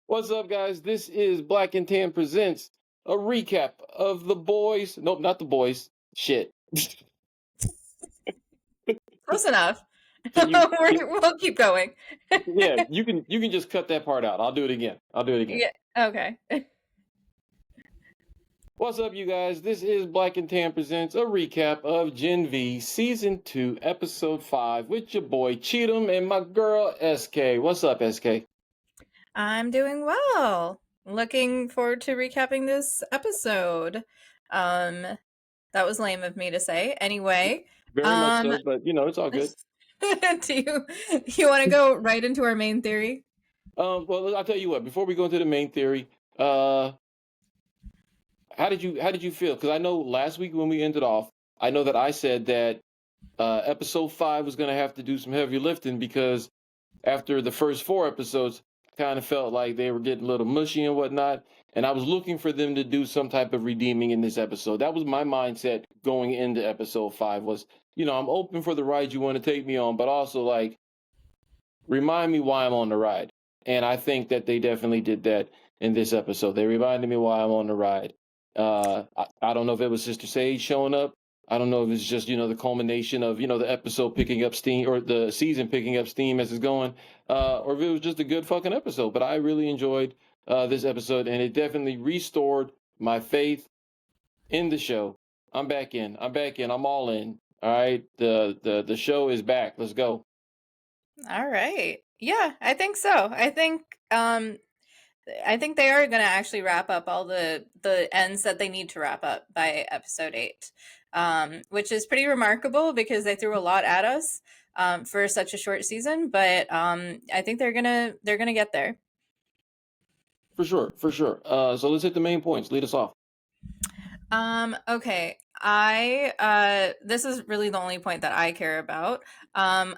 What's up, guys? This is Black and Tan presents a recap of the boys. Nope, not the boys. Shit. Close enough. Can you? We'll keep going. Yeah, you can just cut that part out. I'll do it again. I'll do it again. Yeah. Okay. What's up, you guys? This is Black and Tan presents a recap of Gen V Season 2, Episode 5 with your boy Cheatham and my girl SK. What's up, SK? I'm doing well. Looking forward to recapping this episode. Um, that was lame of me to say. Anyway, Very much um, so, but it's all good. do you want to go right into our main theory? Well, I'll tell you what. Before we go into the main theory, uh, how did you feel? Because I know last week when we ended off, I know that I said that episode 5 was going to have to do some heavy lifting because after the first 4 episodes, I kind of felt like they were getting a little mushy and whatnot, and I was looking for them to do some type of redeeming in this episode. That was my mindset going into episode 5. Was I'm open for the ride you want to take me on, but also like remind me why I'm on the ride. And I think that they definitely did that in this episode. They reminded me why I'm on the ride. I don't know if it was Sister Sage showing up. I don't know if it's just, the culmination of, the episode picking up steam or the season picking up steam as it's going, or if it was just a good fucking episode. But I really enjoyed this episode, and it definitely restored my faith in the show. I'm back in. I'm back in. I'm all in. All right. The show is back. Let's go. All right. Yeah, I think so. I think they are going to actually wrap up all the ends that they need to wrap up by episode 8, which is pretty remarkable because they threw a lot at us for such a short season. But I think they're gonna get there. For sure. For sure. So let's hit the main points. Lead us off. Okay. This is really the only point that I care about. I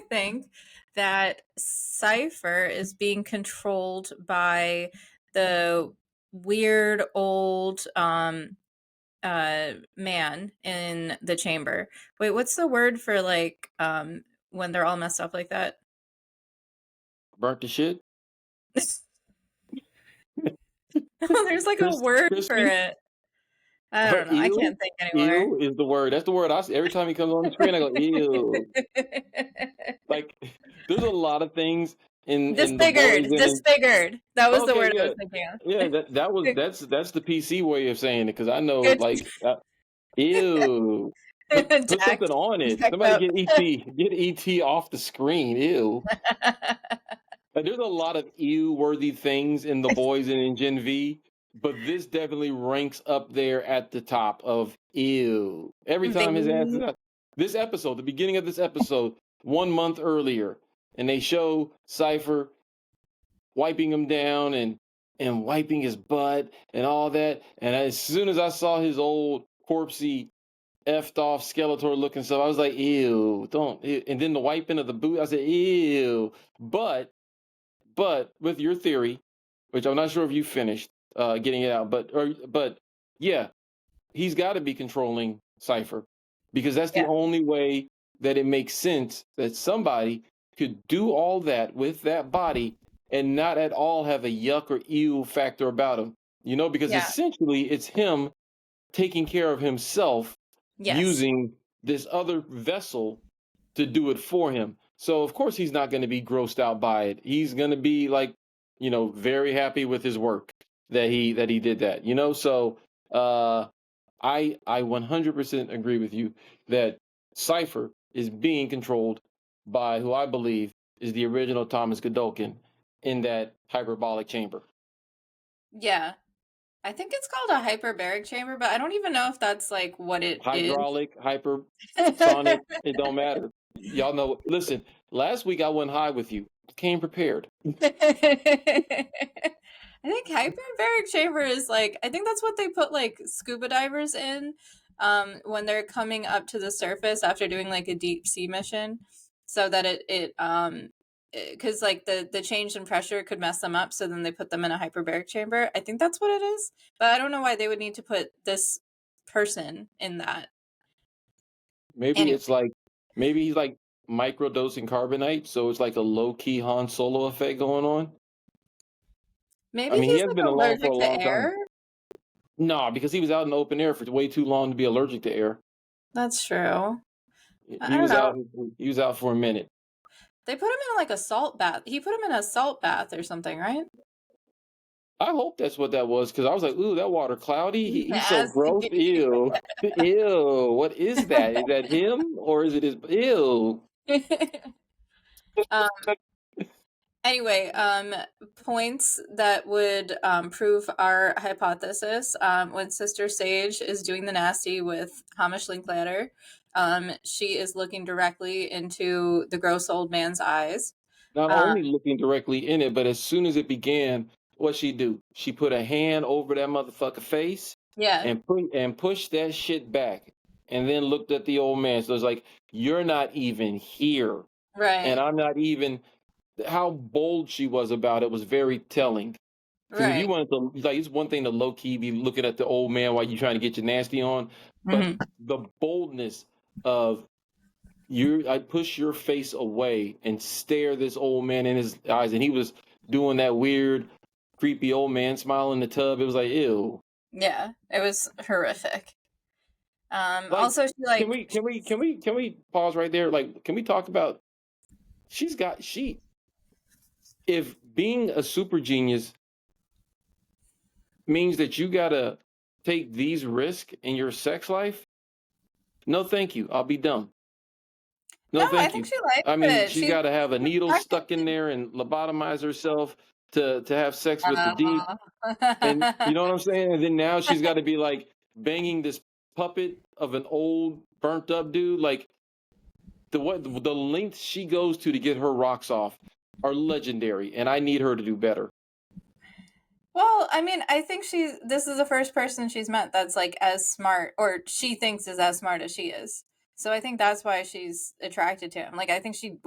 think that Cypher is being controlled by the weird old man in the chamber. Wait, what's the word for like when they're all messed up like that? Burnt the shit. There's like a word for Crispy. it. I don't know. I Ew. can't think anymore. Ew is the word. That's the word I see. Every time he comes on the screen, I go, ew. Like, there's a lot of things in the boys. Disfigured. That was the Okay, word I yeah. was thinking of. Yeah, that's the PC way of saying it, because I know, Good. like, ew. Put something on it. Jacked Somebody up. get ET off the screen. Ew. Like, there's a lot of ew-worthy things in the boys and in Gen V, but this definitely ranks up there at the top of ew. Every time his ass is out. This episode, the beginning of this episode, 1 month earlier, and they show Cypher wiping him down and wiping his butt and all that. And as soon as I saw his old corpsey effed off Skeletor looking stuff, I was like, ew, don't. Ew. And then the wiping of the boot, I said, ew. But with your theory, which I'm not sure if you finished getting it out, but yeah, he's got to be controlling Cypher, because that's the Yeah. only way that it makes sense that somebody could do all that with that body and not at all have a yuck or ew factor about him. Because Yeah. essentially it's him taking care of himself Yes. using this other vessel to do it for him. So of course he's not going to be grossed out by it. He's going to be like, very happy with his work that he did that. So I 100% agree with you that Cypher is being controlled by who I believe is the original Thomas Godulkin in that hyperbolic chamber. Yeah. I think it's called a hyperbaric chamber, but I don't even know if that's like what it Hydraulic, is. hypersonic, it don't matter. Y'all know. Listen, last week I went high with you. Came prepared. I think hyperbaric chamber is like, I think that's what they put like scuba divers in when they're coming up to the surface after doing like a deep sea mission, so that because like the change in pressure could mess them up, so then they put them in a hyperbaric chamber. I think that's what it is, but I don't know why they would need to put this person in that. Maybe Anyway. it's like, maybe he's like microdosing carbonite, so it's like a low key Han Solo effect going on. I Maybe mean, he he's has like been alone for allergic a to long time. air. No, because he was out in the open air for way too long to be allergic to air. That's true. I He don't was know. out. He was out for a minute. They put him in like a salt bath. He put him in a salt bath or something, right? I hope that's what that was because I was like, "Ooh, that water cloudy. He's so gross. Nasty. Ew, ew. What is that? Is that him or is it his? Ew." um, anyway, points that would prove our hypothesis. When Sister Sage is doing the nasty with Hamish Linklater, she is looking directly into the gross old man's eyes. Not Um, only looking directly in it, but as soon as it began, what she do? She put a hand over that motherfucker face yeah, and pushed that shit back, and then looked at the old man. So it's like, "You're not even here, and right, I'm not even." How bold she was about it was very telling. Because if you right. wanted to, like, it's one thing to low key be looking at the old man while you're trying to get your nasty on, but Hmm. the boldness of I push your face away and stare this old man in his eyes, and he was doing that weird, creepy old man smile in the tub. It was like, ew. Yeah, it was horrific. Like, Also, she can like we can we can we can we pause right there? Like, can we talk about she if being a super genius means that you gotta take these risks in your sex life? No, thank you. I'll be dumb. no, No, I thank think you. she likes I mean, it. she's She's got to have a needle stuck in practicing. there and lobotomize herself to have sex with the deep. Uh, And you know what I'm saying? And then now she's got to be like banging this puppet of an old burnt up dude. Like the lengths she goes to get her rocks off are legendary, and I need her to do better. well, I mean, I think this is the first person she's met that's like as smart, or she thinks is as smart as she is. So I think that's why she's attracted to him. Like, I think she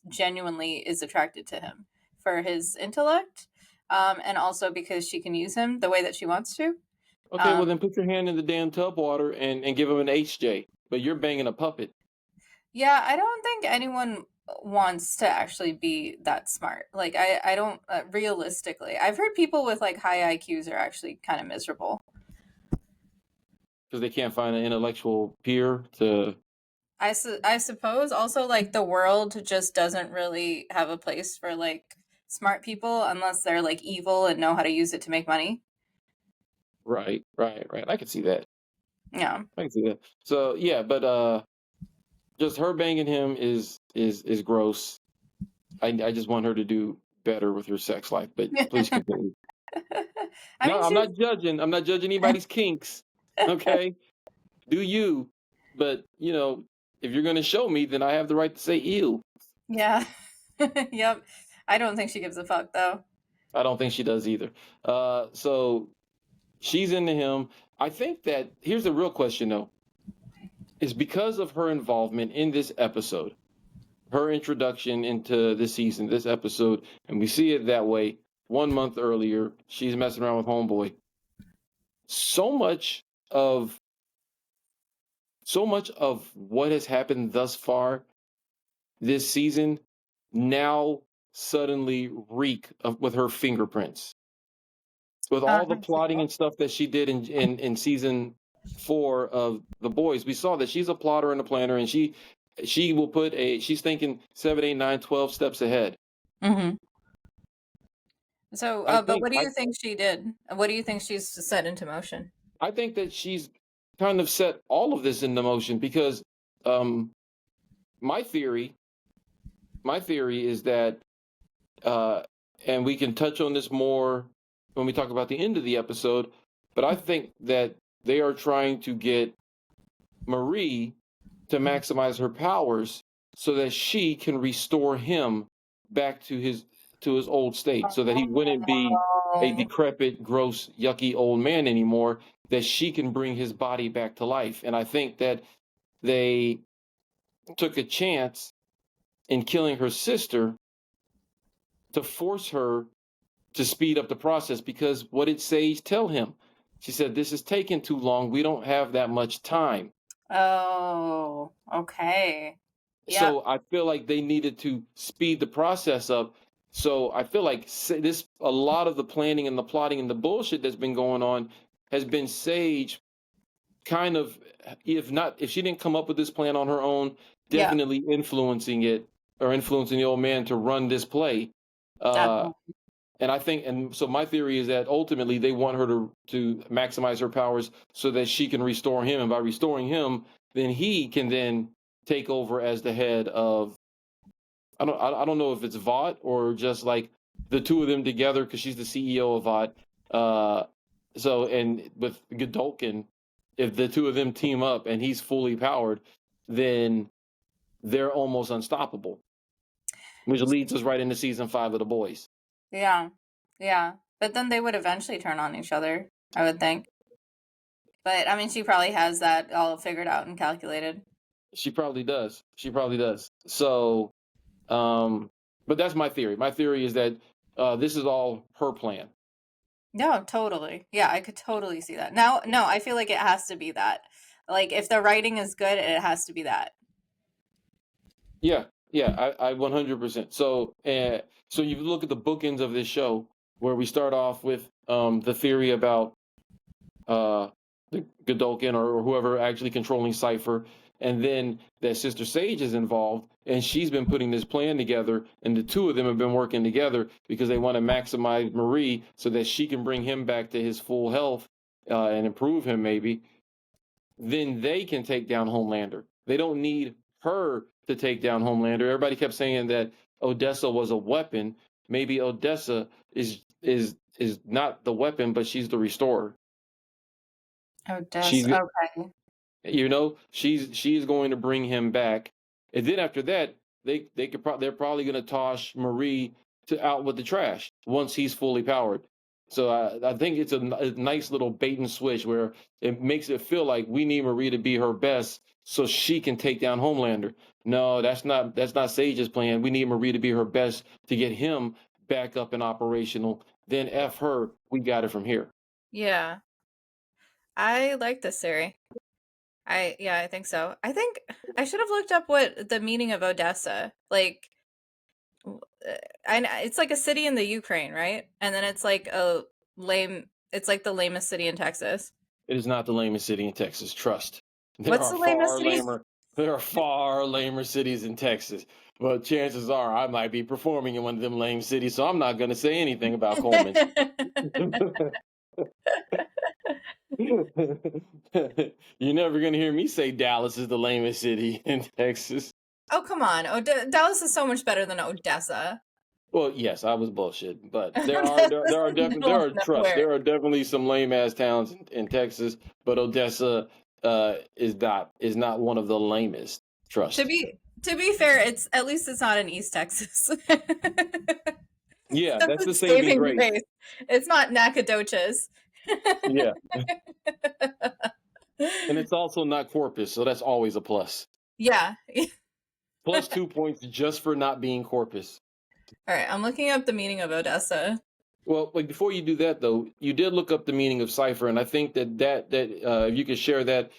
genuinely is attracted to him for his intellect, and also because she can use him the way that she wants to. Okay, well Um, then put your hand in the damn tub water and give him an HJ. But you're banging a puppet. yeah, I don't think anyone wants to actually be that smart. Like, I don't, realistically. I've heard people with like high IQs are actually kind of miserable. Because they can't find an intellectual peer to. I suppose also like the world just doesn't really have a place for like smart people unless they're like evil and know how to use it to make money. Right, right, right. I can see that. Yeah. I can see that. So yeah, but just her banging him is gross. I just want her to do better with her sex life. But please continue. I No, mean, I'm she's not judging. I'm not judging anybody's kinks. Okay, do you? But if you're gonna show me, then I have the right to say ew. yeah. Yep. I don't think she gives a fuck though. I don't think she does either. So she's into him. I think that here's the real question though, is because of her involvement in this episode, her introduction into this season, this episode, and we see it that way. 1 month earlier, she's messing around with homeboy. So much of what has happened thus far this season now suddenly reek of with her fingerprints. With all the plotting and stuff that she did in season 4 of The Boys, we saw that she's a plotter and a planner, and she will she's thinking 7, 8, 9, 12 steps ahead. Mm-hmm. So, I but think what do you think she did? What do you think she's set into motion? I think that she's kind of set all of this into motion because um, my theory, is that, uh, and we can touch on this more when we talk about the end of the episode, but I think that they are trying to get Marie to maximize her powers so that she can restore him back to his old state, so that he wouldn't be a Oh, decrepit, gross, yucky old man anymore, that she can bring his body back to life. And I think that they took a chance in killing her sister to force her to speed up the process because what did Sage tell him? She said, "This is taking too long. We don't have that much time." oh, okay. Yep. So I feel like they needed to speed the process up. So I feel like this a lot of the planning and the plotting and the bullshit that's been going on has been Sage kind of, if she didn't come up with this plan on her own, Yeah, definitely influencing it or influencing the old man to run this play. Uh, definitely. and I think, and so my theory is that ultimately they want her to maximize her powers so that she can restore him, and by restoring him, then he can then take over as the head of. I don't know if it's Vought or just like the two of them together because she's the CEO of Vought. Uh, so and with Godulkin, if the two of them team up and he's fully powered, then they're almost unstoppable, which leads us right into season 5 of The Boys. Yeah, yeah. But then they would eventually turn on each other, I would think. But I mean, she probably has that all figured out and calculated. She probably does. She probably does. So, but that's my theory. My theory is that this is all her plan. No, totally. Yeah, I could totally see that. Now, no, I feel like it has to be that. Like, if the writing is good, it has to be that. Yeah, yeah, I 100%. So you look at the bookends of this show, where we start off with the theory about uh, the Godolkin or whoever actually controlling Cipher, and then that Sister Sage is involved, and she's been putting this plan together, and the two of them have been working together because they want to maximize Marie so that she can bring him back to his full health and improve him maybe. Then they can take down Homelander. They don't need her to take down Homelander. Everybody kept saying that Odessa was a weapon. Maybe Odessa is not the weapon, but she's the restorer. Oh, She's okay. she's going to bring him back, and then after that, they're probably going to toss Marie to out with the trash once he's fully powered. So I think it's a nice little bait and switch where it makes it feel like we need Marie to be her best so she can take down Homelander. No, that's not Sage's plan. We need Marie to be her best to get him back up and operational. Then F her, we got it from here. Yeah. I like this theory. I think so. I think I should have looked up what the meaning of Odessa. Like, it's like a city in the Ukraine, right? And then it's like a lame. It's like the lamest city in Texas. It is not the lamest city in Texas. Trust. There What's are the lamest far city? lamer. There are far lamer cities in Texas. But chances are I might be performing in one of them lame cities, so I'm not going to say anything about Coleman. You're never going to hear me say Dallas is the lamest city in Texas. Oh, come on. Dallas is so much better than Odessa. Well, yes, I was bullshit, but Odessa's there are in the definitely middle of nowhere. there are definitely some lame ass towns in Texas, but Odessa is not one of the lamest. To Trust. be fair, at least it's not in East Texas. Yeah, that's the That's saving saving grace. grace. It's not Nacogdoches. Yeah, and it's also not Corpus, so that's always a plus. Yeah. Plus 2 points just for not being Corpus. All right, I'm looking up the meaning of Odessa. Well, like before you do that though, you did look up the meaning of cipher, and I think that if you could share that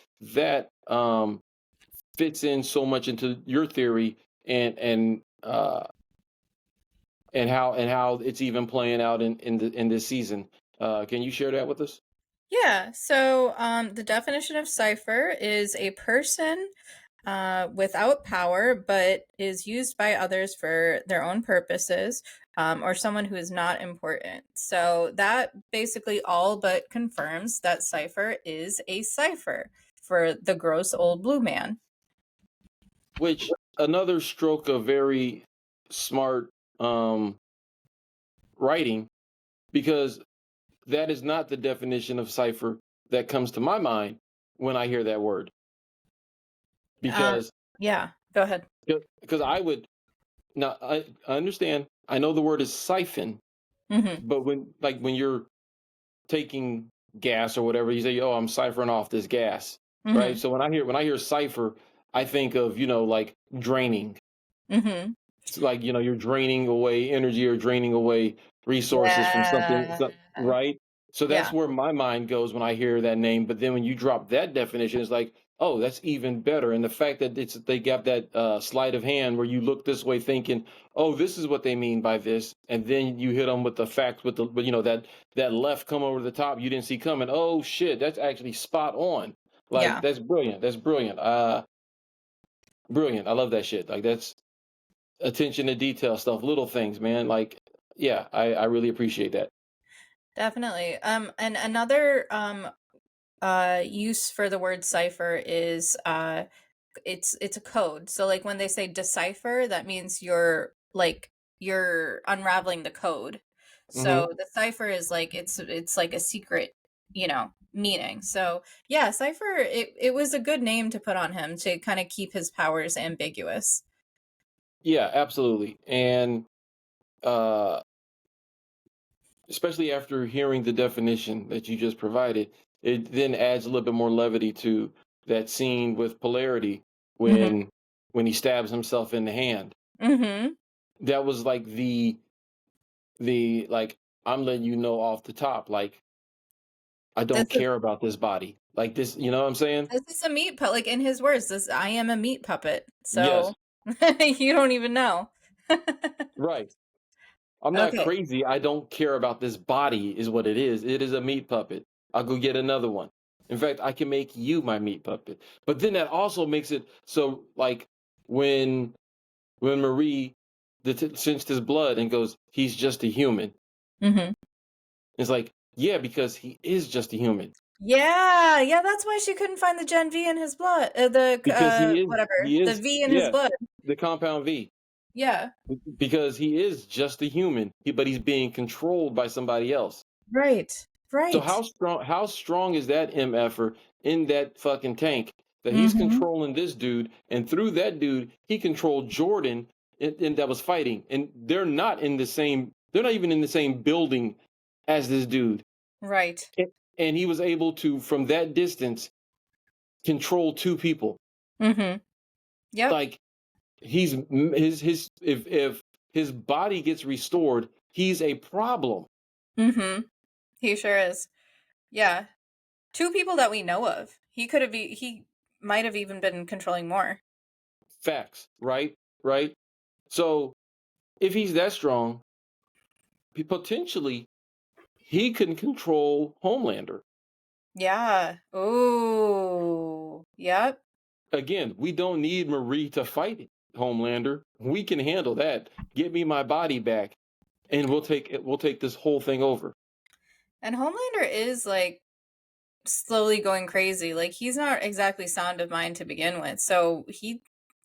fits in so much into your theory and how it's even playing out in this season. Can you share that with us? Yeah, so the definition of cipher is a person without power but is used by others for their own purposes, or someone who is not important. So that basically all but confirms that cipher is a cipher for the gross old blue man. Which another stroke of very smart writing, because that is not the definition of cipher that comes to my mind when I hear that word. Because Yeah, go ahead. because I would now I understand. I know the word is siphon, Mm-hmm. but when you're taking gas or whatever, you say, "Oh, I'm ciphering off this gas," right? Mm-hmm. So when I hear cipher, I think of like draining. Mm-hmm. It's like you're draining away energy or draining away resources from something, Yeah. right? So that's Yeah. where my mind goes when I hear that name. But then when you drop that definition, it's like, oh, that's even better. And the fact that they got that sleight of hand where you look this way, thinking, oh, this is what they mean by this, and then you hit them with the facts with the, that left come over the top you didn't see coming. Oh shit, that's actually spot on. Like Yeah. that's brilliant. That's brilliant. Brilliant. I love that shit. Like that's attention to detail stuff, little things, man. Like, yeah, I really appreciate that. Definitely. And another use for the word cipher is it's a code. So like when they say decipher, that means you're unraveling the code. Hmm. So the cipher is like it's like a secret, meaning. So yeah, cipher it was a good name to put on him to kind of keep his powers ambiguous. Yeah, absolutely. And uh, especially after hearing the definition that you just provided, it then adds a little bit more levity to that scene with polarity Mhm. when he stabs himself in the hand. Mhm. That was like the like I'm letting you know off the top, like I This don't is care about this body. Like this, you know what I'm saying? this is a meat puppet. Like in his words, this I am a meat puppet. Yes, So you don't even know. right. I'm not Okay. crazy. I don't care about this body, is what it is. It is a meat puppet. I'll go get another one. In fact, I can make you my meat puppet. But then that also makes it so, like, when Marie cinched his blood and goes, he's just a human. Mhm. It's like, yeah, because he is just a human. Yeah, yeah, that's why she couldn't find the Gen V in his blood. Because Whatever, the V in his yeah, blood. the compound V. Yeah, Because he is just a human, but he's being controlled by somebody else. right, So right. how strong is that MFer in that fucking tank that he's Mhm. controlling this dude, and through that dude he controlled Jordan and that was fighting, and they're not even in the same building as this dude. Right. And he was able to from that distance control two people. Mhm. Yep. Like his if his body gets restored, he's a problem. Mhm. He sure is. Yeah. Two people that we know of. He might have even been controlling more. Facts, right? Right? So if he's that strong, potentially he can control Homelander. Yeah. Ooh. Yep. Again, we don't need Marie to fight Homelander. We can handle that. Get me my body back, and we'll take this whole thing over. And Homelander is like slowly going crazy. Like he's not exactly sound of mind to begin with. So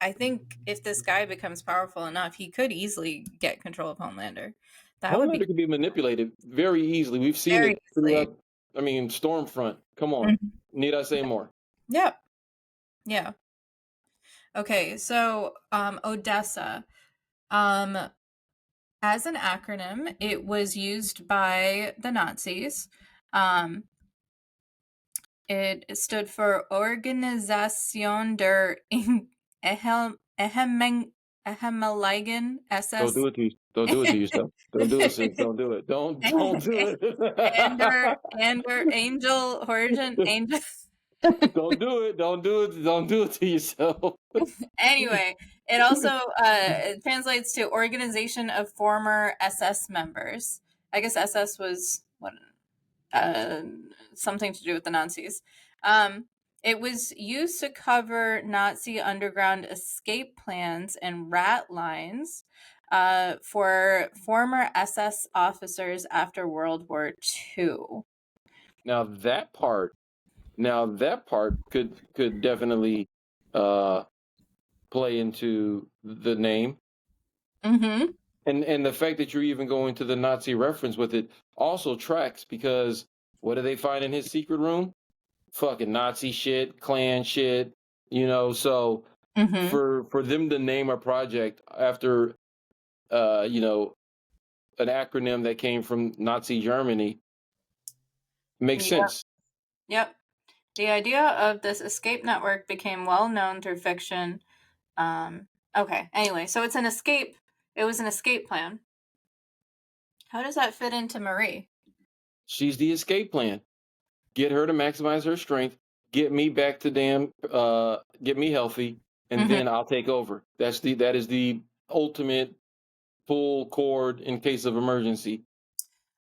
I think if this guy becomes powerful enough, he could easily get control of Homelander. That would be Homelander can be manipulated very easily. We've seen very it easily. throughout. I mean, Stormfront. Come on. Mhm. Need I say more? Yep. Yeah. Okay. So, Odessa. Um, as an acronym, it was used by the Nazis. Um, it stood for Organisation der Ehemaligen Don't SS do it to you. Don't do it to yourself. Don't do it, sis. Don't do it. Don't do Ander it. Ander Angel Origin Angel. Don't do it. Don't do it. Don't do it to yourself. Anyway, it also it translates to Organization of Former SS Members. I guess SS was what uh, something to do with the Nazis. Um, it was used to cover Nazi underground escape plans and rat lines for former SS officers after World War II. Now that part could definitely uh play into the name. Mm-hmm. And the fact that you're even going to the Nazi reference with it also tracks because what do they find in his secret room? Fucking Nazi shit, Klan shit, so Mm-hmm. for them to name a project after uh, you know, an acronym that came from Nazi Germany makes Yep. sense. Yep. The idea of this escape network became well known through fiction. Um, okay. Anyway, so it's an escape. It was an escape plan. How does that fit into Marie? She's the escape plan. Get her to maximize her strength, get me back to get me healthy, and Mhm. then I'll take over. That is the ultimate pull cord in case of emergency.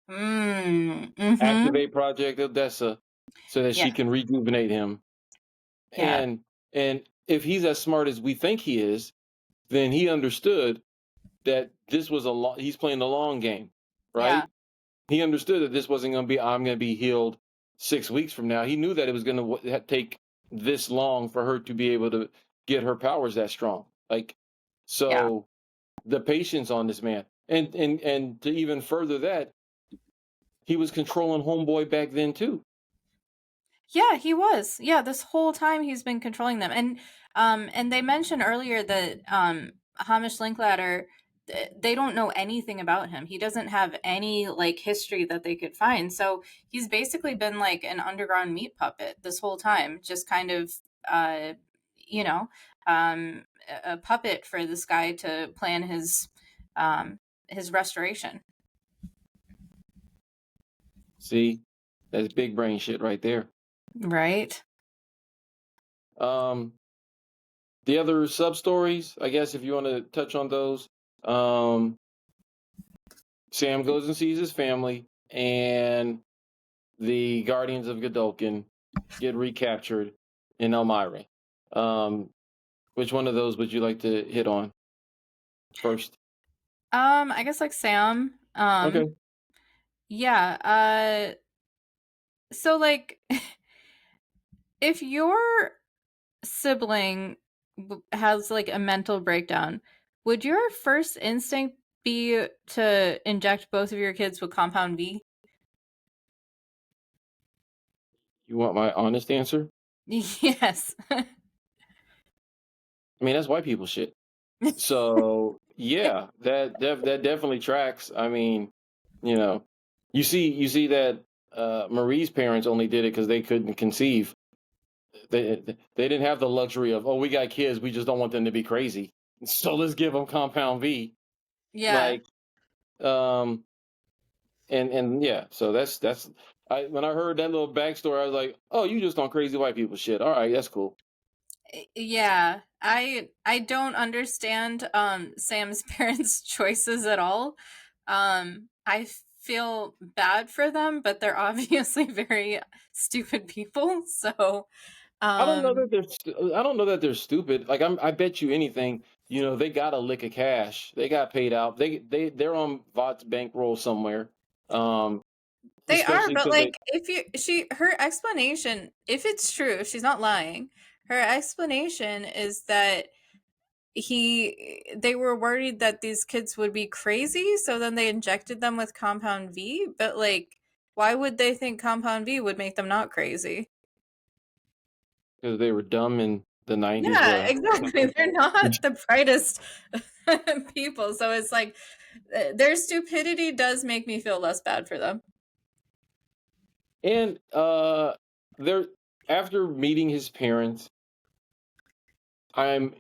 Mhm. Activate Project Odessa so that Yeah, she can rejuvenate him. yeah, And if he's as smart as we think he is, then he understood that this was he's playing the long game, yeah, right? He understood that this wasn't going to be I'm going to be healed 6 weeks from now. He knew that it was going to take this long for her to be able to get her powers that strong. Like, yeah. so the patience on this man, and to even further that, he was controlling Homeboy back then too. Yeah, he was. Yeah, this whole time he's been controlling them. And they mentioned earlier that Hamish Linklater, they don't know anything about him. He doesn't have any like history that they could find. So he's basically been like an underground meat puppet this whole time, just kind of uh you know, a puppet for this guy to plan um his restoration. See, that's big brain shit right there. Right? Um, the other sub stories, I guess, if you want to touch on those, um, Sam goes and sees his family, and the Guardians of Godulkin get recaptured in Elmira. Um, which one of those would you like to hit on first? I guess like Sam. Okay. Yeah, so like if your sibling has like a mental breakdown, would your first instinct be to inject both of your kids with compound V? You want my honest answer? Yes. I mean, that's white people shit. So yeah, that definitely tracks. I mean, you know, you see that Marie's parents only did it because they couldn't conceive. They didn't have the luxury of, oh, we got kids, we just don't want them to be crazy, so let's give them compound V. Yeah. Like, um, and yeah, so that's I when I heard that little backstory, I was like, oh, you just on crazy white people shit. All right, that's cool. Yeah. I don't understand Sam's parents' choices at all. I feel bad for them, but they're obviously very stupid people. So, I don't know um that I don't know that they're stupid. Like I bet you anything, they got a lick of cash. They got paid out. They're on Vought's bankroll somewhere. Um, they are, especially but because they like if you she her explanation, if it's true, if she's not lying, her explanation is that they were worried that these kids would be crazy, so then they injected them with compound V, but like why would they think compound V would make them not crazy? because they were dumb in the '90s. Yeah, exactly. They're not the brightest people. So it's like their stupidity does make me feel less bad for them. And they're after meeting his parents, I'm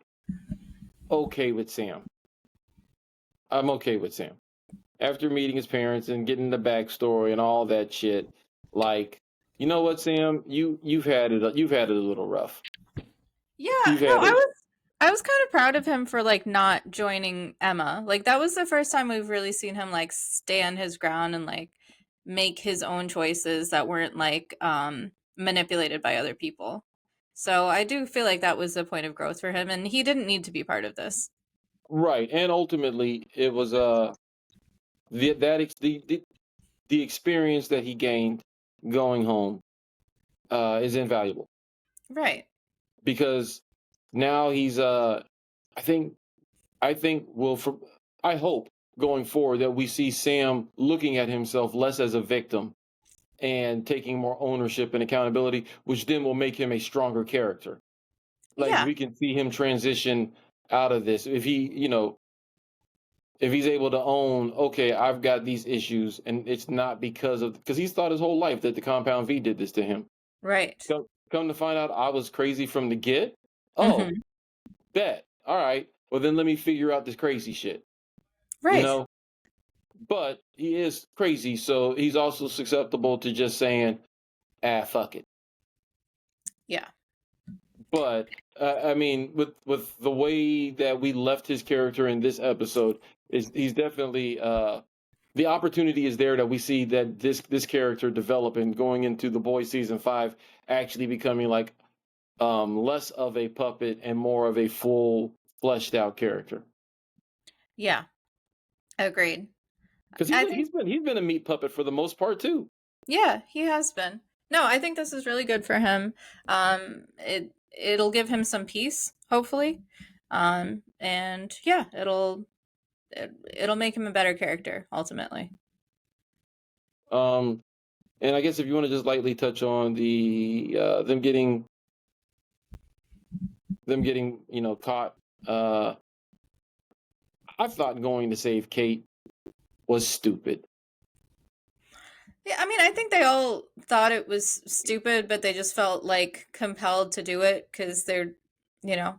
okay with Sam. I'm okay with Sam. After meeting his parents and getting the backstory and all that shit, like, you know what, Sam, you've had it a little rough. Yeah, You've no, had it. I was kind of proud of him for like not joining Emma. Like that was the first time we've really seen him like stand his ground and like make his own choices that weren't like manipulated by other people. So I do feel like that was a point of growth for him and he didn't need to be part of this. Right, and ultimately, it was the experience that he gained going home is invaluable Right. because now he's I think I think will for I hope going forward that we see Sam looking at himself less as a victim and taking more ownership and accountability, which then will make him a stronger character. Like Yeah. we can see him transition out of this if if he's able to own, okay, I've got these issues, and it's not because he's thought his whole life that the compound V did this to him. Right. Come to find out, I was crazy from the get. Oh, Mhm. bet. All right. Well, then let me figure out this crazy shit. You Right. know, but he is crazy, so he's also susceptible to just saying, "Ah, fuck it." Yeah. But I mean, with the way that we left his character in this episode, is he's definitely the opportunity is there that we see that this character developing going into The Boys season 5, actually becoming like less of a puppet and more of a full fleshed out character. Yeah. Agreed. Because I think he's been a meat puppet for the most part too. yeah, he has been. No, I think this is really good for him. It'll give him some peace, hopefully. And yeah, it'll make him a better character ultimately. Um, and I guess if you want to just lightly touch on the them getting caught. I thought going to save Kate was stupid. Yeah, I mean, I think they all thought it was stupid, but they just felt like compelled to do it because they're, you know,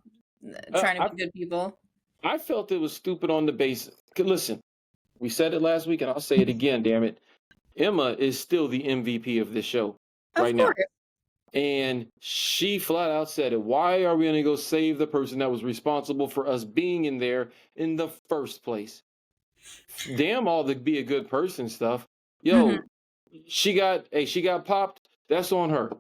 trying to I be good people. I felt it was stupid on the basis. Listen, we said it last week, and I'll say it again. Damn it, Emma is still the MVP of this show Of right now, course. and she flat out said it. Why are we going to go save the person that was responsible for us being in there in the first place? Damn all the be a good person stuff. Hmm. Yo, she got popped. That's on her.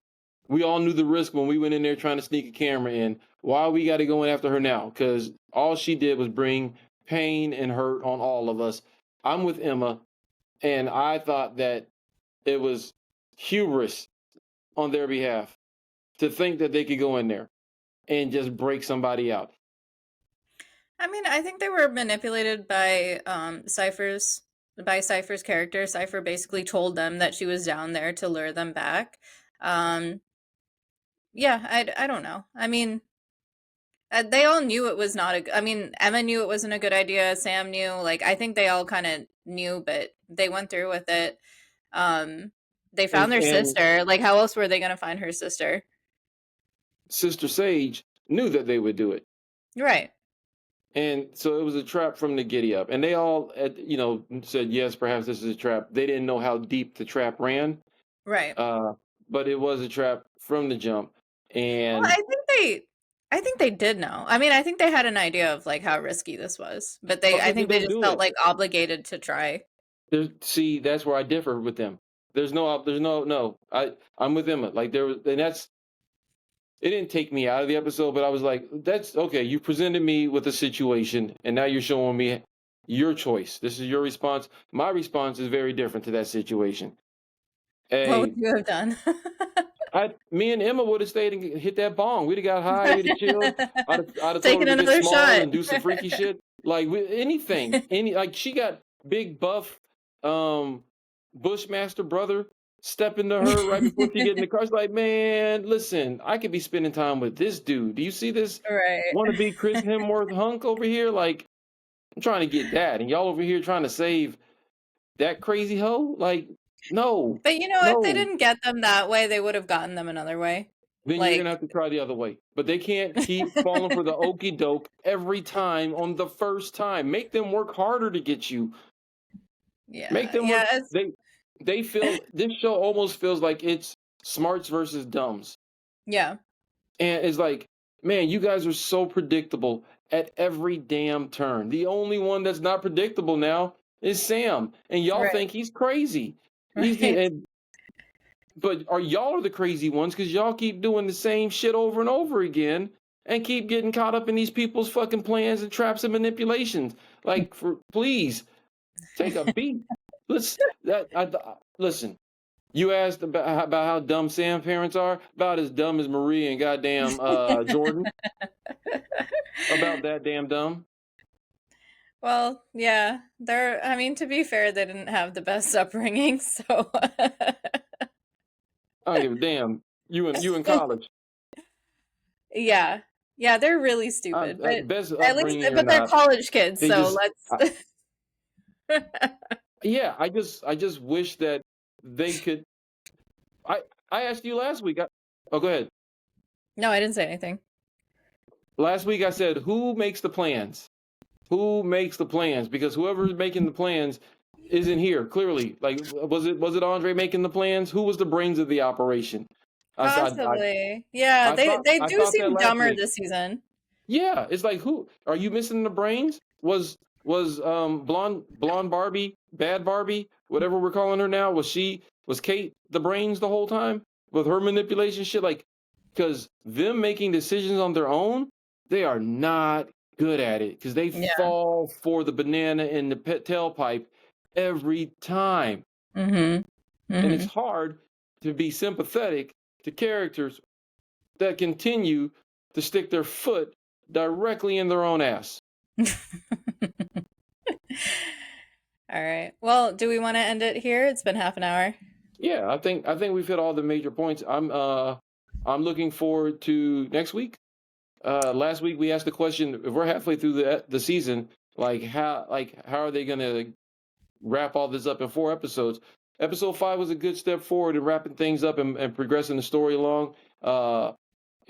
We all knew the risk when we went in there trying to sneak a camera in. Why we got to go in after her now? Because all she did was bring pain and hurt on all of us. I'm with Emma, and I thought that it was hubris on their behalf to think that they could go in there and just break somebody out. I mean, I think they were manipulated by Cypher's character. Cypher basically told them that she was down there to lure them back. Um, yeah, I don't know. I mean, they all knew it was not a. I mean, Emma knew it wasn't a good idea. Sam knew. Like, I think they all kind of knew, but they went through with it. Um, they found their And sister. Like, how else were they gonna find her sister? Sister Sage knew that they would do it. Right. And so it was a trap from the giddy up. And they all, said, yes, perhaps this is a trap. They didn't know how deep the trap ran, Right. but it was a trap from the jump. Well, And I think they did know. I mean, I think they had an idea of like how risky this was, but I okay, then think they don't just do felt it. like obligated to try. See, that's where I differ with them. No. I'm with Emma. Like there was, and that's, it didn't take me out of the episode, but I was like, that's okay. You presented me with a situation, and now you're showing me your choice. This is your response. My response is very different to that situation. What would Hey, you have done? me and Emma would have stayed and hit that bong. We'd have got high. We'd have chilled. I'd have told her Taking to get another small shot. and do some freaky shit. Like anything, like she got big buff, Bushmaster brother step into her right before she get in the car. It's like, man, listen, I could be spending time with this dude. Do you see this Right. want to be Chris Hemsworth hunk over here? Like, I'm trying to get that, and y'all over here trying to save that crazy hoe. Like, no, But you know, if they no. didn't get them that way, they would have gotten them another way. Then you're gonna Like, have to try the other way. But they can't keep falling for the okey doke every time on the first time. Make them work harder to get you. Make yeah, them yeah, work. They feel this show almost feels like it's smarts versus dumbs. yeah, And it's like, man, you guys are so predictable at every damn turn. The only one that's not predictable now is Sam. And y'all right, think he's crazy. He's the right. but y'all are the crazy ones because y'all keep doing the same shit over and over again and keep getting caught up in these people's fucking plans and traps and manipulations. Like, for please take a beat. Listen. You asked about how dumb Sam parents are. About as dumb as Marie and goddamn Jordan. About that damn dumb. Well, yeah, I mean, to be fair, they didn't have the best upbringing, so. I don't give a damn. You in college. Yeah. Yeah, they're really stupid, but Best at least upbringing or but they're not, college kids, they so just let's yeah. I just wish that they could. I I asked you last week. Oh, go ahead. No, I didn't say anything. Last week I said, who makes the plans? Who makes the plans? Because whoever's making the plans isn't here clearly. Like, was it Andre making the plans? Who was the brains of the operation? Possibly. Yeah, I thought they I do thought that seem last dumber week. this season. Yeah, it's like, who are you missing the brains? Was blonde Barbie, bad Barbie, whatever we're calling her now, was Kate the brains the whole time with her manipulation shit? Like, because them making decisions on their own, they are not good at it because they Yeah. fall for the banana in the tailpipe every time. Mhm. And it's Mhm. hard to be sympathetic to characters that continue to stick their foot directly in their own ass. All right. Well, do we want to end it here? It's been half an hour. Yeah, I think we've hit all the major points. I'm looking forward to next week. Last week we asked the question, if we're halfway through the season, how are they gonna wrap all this up in 4 episodes? Episode 5 was a good step forward in wrapping things up and progressing the story along.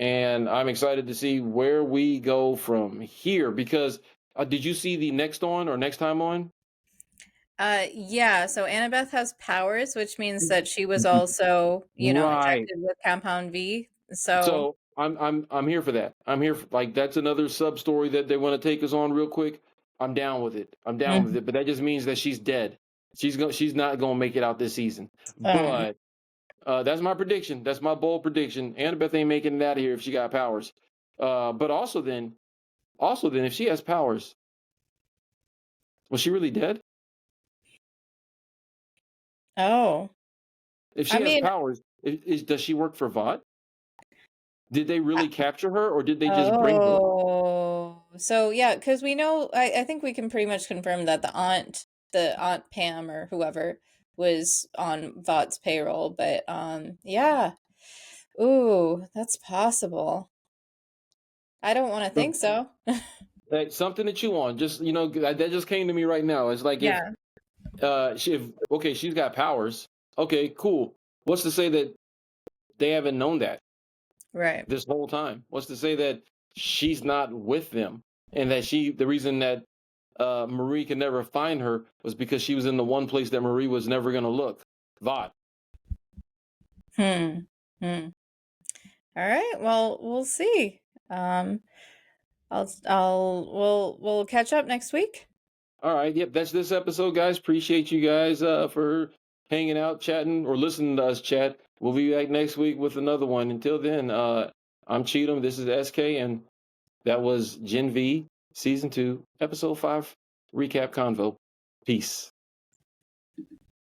And I'm excited to see where we go from here because did you see the next on or next time on? Yeah, so Annabeth has powers, which means that she was also, Right. infected with Compound V. So, So I'm here for that. I'm here for, like, that's another sub story that they want to take us on real quick. I'm down with it. I'm down with mhm. it. But that just means that she's dead. She's not gonna make it out this season. um, But that's my prediction. That's my bold prediction. Annabeth ain't making it out of here if she got powers. But also then, if she has powers, was she really dead? oh, If I she has mean, powers, does she work for Vought? Did they really capture her, or did they just bring her? oh, so yeah, because we know, I think we can pretty much confirm that the aunt Pam or whoever was on Vought's payroll, but yeah, ooh, that's possible. I don't want to think so. Like, something to chew on. Just, that just came to me right now. It's like, if Yeah, if okay, she's got powers. Okay, cool. What's to say that they haven't known that right. this whole time? What's to say that she's not with them, and that the reason that Marie can never find her was because she was in the one place that Marie was never going to look. Vought. Hmm. Hmm. All right. Well, we'll see. Um, we'll catch up next week. All right. Yep. That's this episode, guys. Appreciate you guys for hanging out, chatting, or listening to us chat. We'll be back next week with another one. Until then, I'm Cheatham. This is SK, and that was Gen V Season 2, Episode 5 recap convo. Peace.